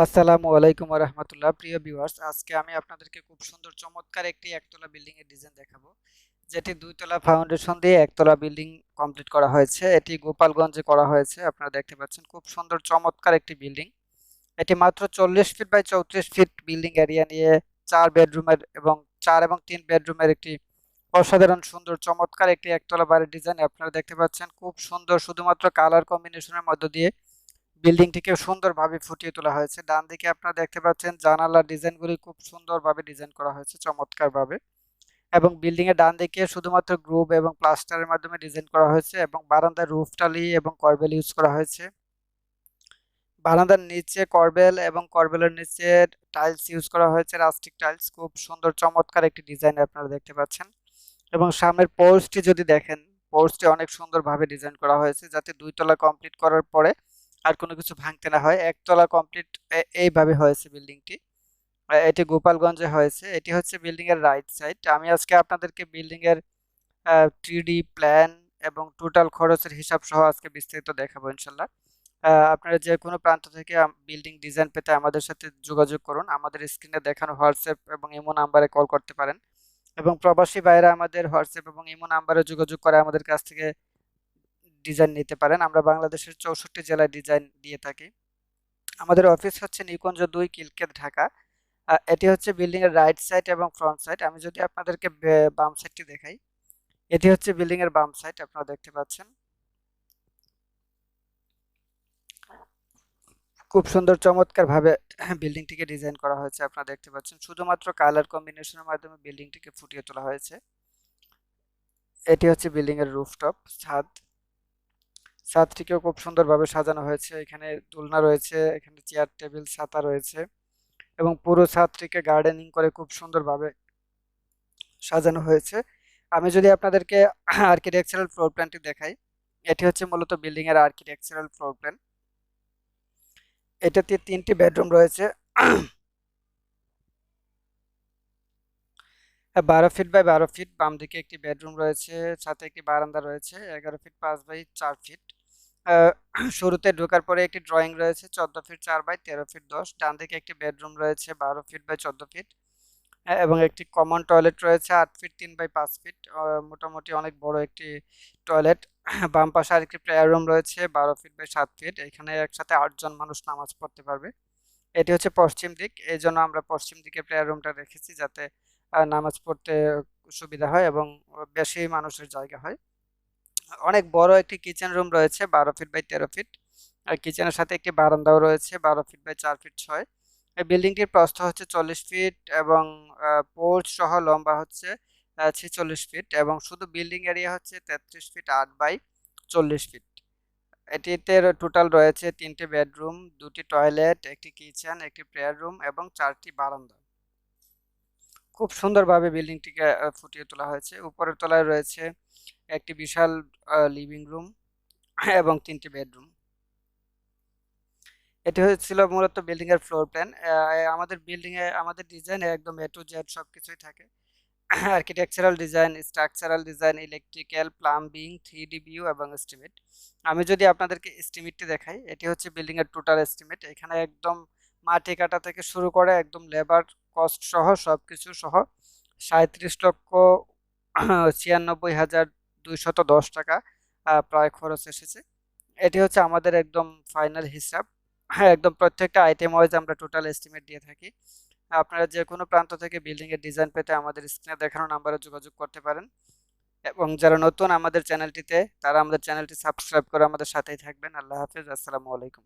আসসালামু আলাইকুম রহমতুল্লাহ। প্রিয় ভিউয়ার্স, আজকে আমি আপনাদেরকে খুব সুন্দর চমৎকার একটি একতলা বিল্ডিং এর ডিজাইন দেখাবো, যেটি দুইতলা ফাউন্ডেশন দিয়ে একতলা বিল্ডিং কমপ্লিট করা হয়েছে। এটি গোপালগঞ্জে করা হয়েছে। আপনারা দেখতে পাচ্ছেন খুব সুন্দর চমৎকার একটি বিল্ডিং। এটি মাত্র 40 feet by 34 feet building area নিয়ে 4 বেডরুমের এবং 4 এবং 3 বেডরুমের একটি অসাধারণ সুন্দর চমৎকার একটি একতলা বাড়ির ডিজাইন আপনারা দেখতে পাচ্ছেন। খুব সুন্দর, শুধুমাত্র কালার কম্বিনেশনের মধ্য দিয়ে বিল্ডিংটিকে সুন্দরভাবে ফুটিয়ে তোলা হয়েছে। ডান দিকে আপনারা দেখতে পাচ্ছেন জানালার ডিজাইনগুলি খুব সুন্দরভাবে ডিজাইন করা হয়েছে চমৎকারভাবে, এবং বিল্ডিং এর ডান দিকে শুধুমাত্র গ্রুপ এবং প্লাস্টারের মাধ্যমে ডিজাইন করা হয়েছে, এবং বারান্দার রুফ টালি এবং কর্বেল ইউজ করা হয়েছে। বারান্দার নিচে কর্বেল এবং কর্বেলের নিচে টাইলস ইউজ করা হয়েছে, রাস্টিক টাইলস। খুব সুন্দর চমৎকার একটি ডিজাইন আপনারা দেখতে পাচ্ছেন। এবং সামনের পোর্চটি যদি দেখেন, পোর্চটি অনেক সুন্দরভাবে ডিজাইন করা হয়েছে, যাতে দুইতলা কমপ্লিট করার পরে আর কোনো কিছু ভাঙতে না হয়। একতলা কমপ্লিট এইভাবে হয়েছে বিল্ডিংটি। এটি গোপালগঞ্জে হয়েছে। এটি হচ্ছে বিল্ডিং এর রাইট সাইড। আমি আজকে আপনাদেরকে বিল্ডিং এর 3D প্ল্যান এবং টোটাল খরচের হিসাব সহ আজকে বিস্তারিত দেখাবো ইনশাল্লাহ। আপনারা যে কোনো প্রান্ত থেকে বিল্ডিং ডিজাইন পেতে আমাদের সাথে যোগাযোগ করুন। আমাদের স্ক্রিনে দেখানো হোয়াটসঅ্যাপ এবং ইমো নাম্বারে কল করতে পারেন, এবং প্রবাসী ভাইরা আমাদের হোয়াটসঅ্যাপ এবং ইমো নাম্বারে যোগাযোগ করে আমাদের কাছ থেকে ডিজাইন নিতে পারেন। আমরা বাংলাদেশের 64 জেলায় ডিজাইন দিয়ে থাকি। আমাদের অফিস হচ্ছে নিকুঞ্জ 2, কিলকেত, ঢাকা। এটি হচ্ছে বিল্ডিং এর রাইট সাইড এবং ফ্রন্ট সাইড। আমি যদি আপনাদেরকে বাম সাইডটি দেখাই, এটি হচ্ছে বিল্ডিং এর বাম সাইড। আপনারা দেখতে পাচ্ছেন খুব সুন্দর চমৎকার ভাবে বিল্ডিংটিকে ডিজাইন করা হয়েছে। আপনারা দেখতে পাচ্ছেন শুধুমাত্র কালার কম্বিনেশনের মাধ্যমে বিল্ডিংটিকে ফুটিয়ে তোলা হয়েছে। এটি হচ্ছে বিল্ডিং এর রুফটপ, ছাদ। ছাদটিকেও খুব সুন্দরভাবে সাজানো হয়েছে। এখানে দোলনা রয়েছে, এখানে চেয়ার টেবিল ছাতা রয়েছে, এবং পুরো ছাদটিকে গার্ডেনিং করে খুব সুন্দরভাবে সাজানো হয়েছে। আমি যদি আপনাদেরকে আর্কিটেকচারাল ফ্লোর প্ল্যানটি দেখাই, এটি হচ্ছে মূলত বিল্ডিং এর আর্কিটেকচারাল ফ্লোর প্ল্যান। এটাতে 3টি বেডরুম রয়েছে। 12 ফিট বাই 12 ফিট। বাম দিকে একটি বেডরুম রয়েছে, সাথে একটি বারান্দা রয়েছে 11 ফিট 5 বাই 4 ফিট। আহ, শুরুতে ঢোকার পরে একটি ড্রয়িং রয়েছে 14 ফিট 4 বাই 13 ফিট 10। ডান দিকে একটি বেডরুম রয়েছে 12 ফিট বাই 14 ফিট, এবং একটি কমন টয়লেট রয়েছে 8 ফিট 3 বাই 5 ফিট। মোটামুটি অনেক বড় একটি টয়লেট। বাম পাশে আরেকটি প্রেয়ার রুম রয়েছে 12 ফিট বাই 7 ফিট। এখানে একসাথে 8 জন মানুষ নামাজ পড়তে পারবে। এটি হচ্ছে পশ্চিম দিক, এই জন্য আমরা পশ্চিম দিকে প্রেয়ার রুমটা রেখেছি, যাতে নামাজ পড়তে সুবিধা হয় এবং বেশি মানুষের জায়গা হয়। অনেক বড় একটি কিচেন রুম রয়েছে 12 ফিট বাই 13 ফিট। আর কিচেনের সাথে একটি বারান্দাও রয়েছে 12 ফিট বাই 4 ফিট 6। এই বিল্ডিংটির প্রস্থ হচ্ছে 40 ফিট, এবং পোর্চ সহ লম্বা হচ্ছে 46 ফিট, এবং শুধু বিল্ডিং এরিয়া হচ্ছে 33 ফিট 8 বাই 40 ফিট। এটিতে টোটাল রয়েছে 3টে বেডরুম, 2টি টয়লেট, একটি কিচেন, একটি প্রেয়ার রুম এবং 4টি বারান্দা। খুব সুন্দরভাবে বিল্ডিংটিকে ফুটিয়ে তোলা হয়েছে। উপরের তলায় রয়েছে একটি বিশাল লিভিং রুম এবং 3টি বেডরুম। এটি হচ্ছিল মূলত বিল্ডিং এর ফ্লোর প্ল্যান। আমাদের বিল্ডিং এ আমাদের ডিজাইনে একদম এ টু জেড সবকিছুই থাকে। Architectural design, structural design, electrical, plumbing, 3D view এবং এস্টিমেট। আমি যদি আপনাদেরকে এস্টিমেটটি দেখাই, এটি হচ্ছে বিল্ডিং এর টোটাল এস্টিমেট। এখানে একদম মাটি কাটা থেকে শুরু করে একদম লেবার কস্ট সহ সবকিছু সহ 37,96,210 টাকা প্রায় খরচ এসেছে। এটি হচ্ছে আমাদের একদম ফাইনাল হিসাব। হ্যাঁ, একদম প্রত্যেকটা আইটেম ওয়াইজ আমরা টোটাল এস্টিমেট দিয়ে থাকি। আপনারা যে কোনো প্রান্ত থেকে বিল্ডিং এর ডিজাইন পেতে আমাদের স্ক্রিনে দেখানো নাম্বারে যোগাযোগ করতে পারেন, এবং যারা নতুন আমাদের চ্যানেলটিতে, তারা আমাদের চ্যানেলটি সাবস্ক্রাইব করে আমাদের সাথেই থাকবেন। আল্লাহ হাফেজ, আসসালামু আলাইকুম।